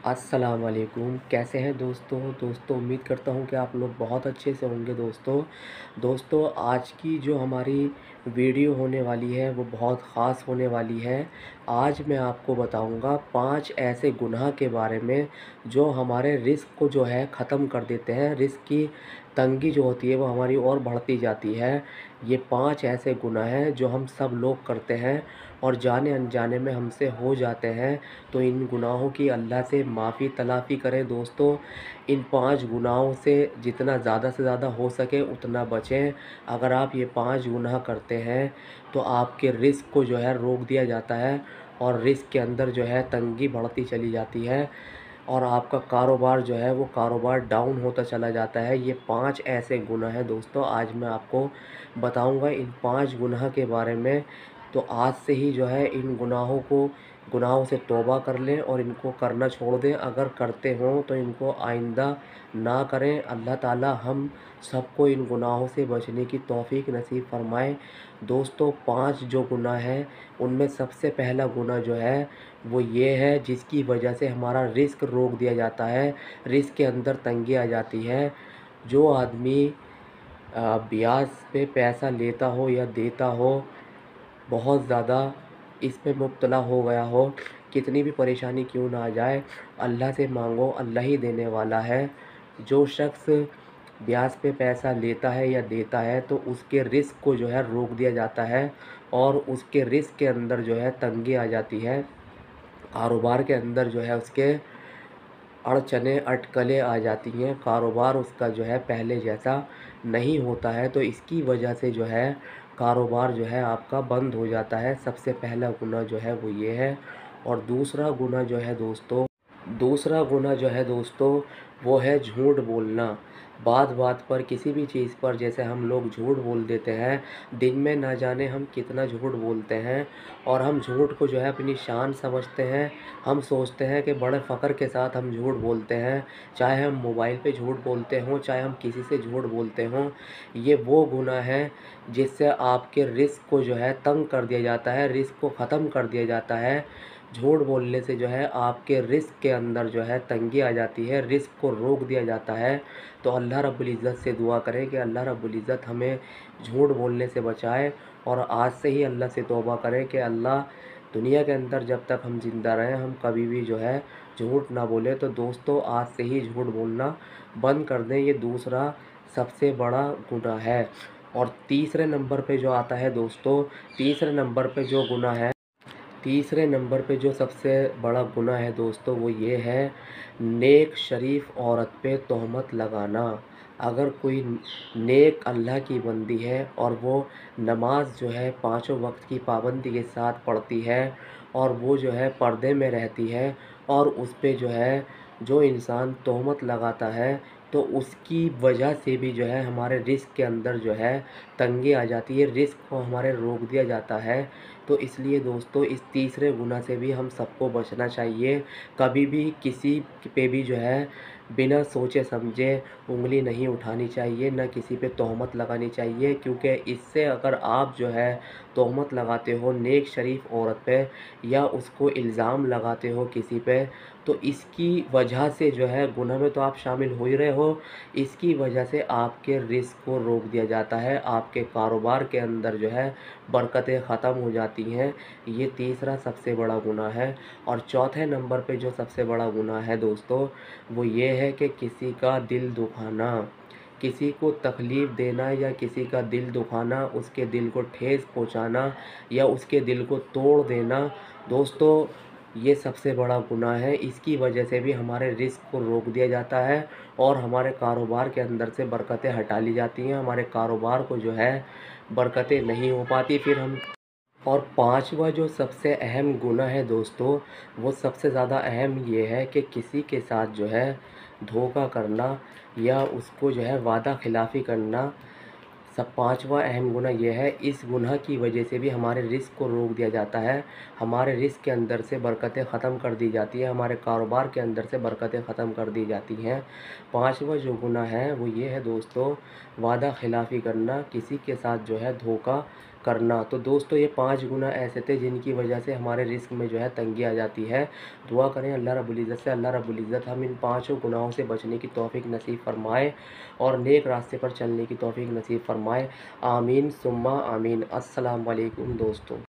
अस्सलाम वालेकुम। कैसे हैं दोस्तों उम्मीद करता हूँ कि आप लोग बहुत अच्छे से होंगे दोस्तों आज की जो हमारी वीडियो होने वाली है वो बहुत ख़ास होने वाली है। आज मैं आपको बताऊँगा 5 ऐसे गुनाह के बारे में जो हमारे रिस्क को जो है ख़त्म कर देते हैं। रिस्क की तंगी जो होती है वो हमारी और बढ़ती जाती है। ये 5 ऐसे गुनाह हैं जो हम सब लोग करते हैं और जाने अनजाने में हमसे हो जाते हैं। तो इन गुनाहों की अल्लाह से माफ़ी तलाफ़ी करें दोस्तों। इन 5 गुनाहों से जितना ज़्यादा से ज़्यादा हो सके उतना बचें। अगर आप ये 5 गुनाह करते हैं तो आपके रिस्क को जो है रोक दिया जाता है और रिस्क के अंदर जो है तंगी बढ़ती चली जाती है और आपका कारोबार जो है वो कारोबार डाउन होता चला जाता है। ये 5 ऐसे गुनाह हैं दोस्तों, आज मैं आपको बताऊंगा इन 5 गुनाह के बारे में। तो आज से ही जो है इन गुनाहों से तौबा कर लें और इनको करना छोड़ दें। अगर करते हों तो इनको आइंदा ना करें। अल्लाह ताला हम सबको इन गुनाहों से बचने की तौफीक नसीब फ़रमाए। दोस्तों 5 जो गुनाह हैं उनमें सबसे पहला गुनाह जो है वो ये है जिसकी वजह से हमारा रिस्क रोक दिया जाता है, रिस्क के अंदर तंगी आ जाती है। जो आदमी ब्याज पे पैसा लेता हो या देता हो, बहुत ज़्यादा इस पे मुब्तला हो गया हो, कितनी भी परेशानी क्यों ना आ जाए, अल्लाह से मांगो, अल्लाह ही देने वाला है। जो शख्स ब्याज पे पैसा लेता है या देता है तो उसके रिस्क को जो है रोक दिया जाता है और उसके रिस्क के अंदर जो है तंगी आ जाती है। कारोबार के अंदर जो है उसके अड़चनें अटकलें आ जाती हैं, कारोबार उसका जो है पहले जैसा नहीं होता है। तो इसकी वजह से जो है कारोबार जो है आपका बंद हो जाता है। सबसे पहला गुनाह जो है वो ये है। और दूसरा गुनाह जो है दोस्तों वो है झूठ बोलना। बात बात पर किसी भी चीज़ पर जैसे हम लोग झूठ बोल देते हैं, दिन में ना जाने हम कितना झूठ बोलते हैं और हम झूठ को जो है अपनी शान समझते हैं। हम सोचते हैं कि बड़े फ़ख्र के साथ हम झूठ बोलते हैं, चाहे हम मोबाइल पे झूठ बोलते हों, चाहे हम किसी से झूठ बोलते हों। ये वो गुनाह है जिससे आपके रिस्क को जो है तंग कर दिया जाता है, रिस्क को ख़त्म कर दिया जाता है। झूठ बोलने से जो है आपके रिस्क के अंदर जो है तंगी आ जाती है, रिस्क को रोक दिया जाता है। तो अल्लाह रब्बुल इज़्ज़त से दुआ करें कि अल्लाह रब्बुल इज़्ज़त हमें झूठ बोलने से बचाए और आज से ही अल्लाह से तौबा करें कि अल्लाह दुनिया के अंदर जब तक हम ज़िंदा रहें हम कभी भी जो है झूठ ना बोलें। तो दोस्तों आज से ही झूठ बोलना बंद कर दें, ये दूसरा सबसे बड़ा गुनाह है। और तीसरे नंबर पे जो आता है दोस्तों, तीसरे नंबर पे जो गुनाह है तीसरे नंबर पे जो सबसे बड़ा गुनाह है दोस्तों वो ये है नेक शरीफ औरत पे तोहमत लगाना। अगर कोई नेक अल्लाह की बंदी है और वो नमाज जो है पाँचों वक्त की पाबंदी के साथ पढ़ती है और वो जो है पर्दे में रहती है और उस पे जो है जो इंसान तोहमत लगाता है तो उसकी वजह से भी जो है हमारे रिस्क के अंदर जो है तंगी आ जाती है, रिस्क को हमारे रोक दिया जाता है। तो इसलिए दोस्तों इस तीसरे गुनाह से भी हम सबको बचना चाहिए। कभी भी किसी पे भी जो है बिना सोचे समझे उँगली नहीं उठानी चाहिए, ना किसी पे तोहमत लगानी चाहिए, क्योंकि इससे अगर आप जो है तोहमत लगाते हो नेक शरीफ औरत पे या उसको इल्ज़ाम लगाते हो किसी पे, तो इसकी वजह से जो है गुनाह में तो आप शामिल हो ही रहे हो, इसकी वजह से आपके रिस्क को रोक दिया जाता है, आपके कारोबार के अंदर जो है बरकतें ख़त्म हो जाती हैं। ये तीसरा सबसे बड़ा गुनाह है। और चौथे नंबर पे जो सबसे बड़ा गुनाह है दोस्तों वो ये है कि किसी का दिल दुखाना, किसी को तकलीफ़ देना या किसी का दिल दुखाना, उसके दिल को ठेस पहुंचाना या उसके दिल को तोड़ देना। दोस्तों ये सबसे बड़ा गुनाह है, इसकी वजह से भी हमारे रिस्क को रोक दिया जाता है और हमारे कारोबार के अंदर से बरकतें हटा ली जाती हैं, हमारे कारोबार को जो है बरकतें नहीं हो पाती फिर हम। और पांचवा जो सबसे अहम गुनाह है दोस्तों वो सबसे ज़्यादा अहम ये है कि किसी के साथ जो है धोखा करना या उसको जो है वादा खिलाफ़ी करना। सब पांचवा अहम गुनाह ये है, इस गुनाह की वजह से भी हमारे रिस्क को रोक दिया जाता है, हमारे रिस्क के अंदर से बरकतें ख़त्म कर दी जाती है, हमारे कारोबार के अंदर से बरकतें ख़त्म कर दी जाती हैं। पांचवा जो गुनाह है वो ये है दोस्तों वादा खिलाफ़ी करना, किसी के साथ जो है धोखा करना। तो दोस्तों ये 5 गुनाह ऐसे थे जिनकी वजह से हमारे रिज़्क में जो है तंगी आ जाती है। दुआ करें अल्लाह रब्बुल इज़्ज़त से, अल्लाह रब्बुल इज़्ज़त हम इन पाँचों गुनाहों से बचने की तौफ़ीक नसीब फ़रमाए और नेक रास्ते पर चलने की तौफ़ीक नसीब फ़रमाए। आमीन सुम्मा आमीन। अस्सलाम वालेकुम दोस्तों।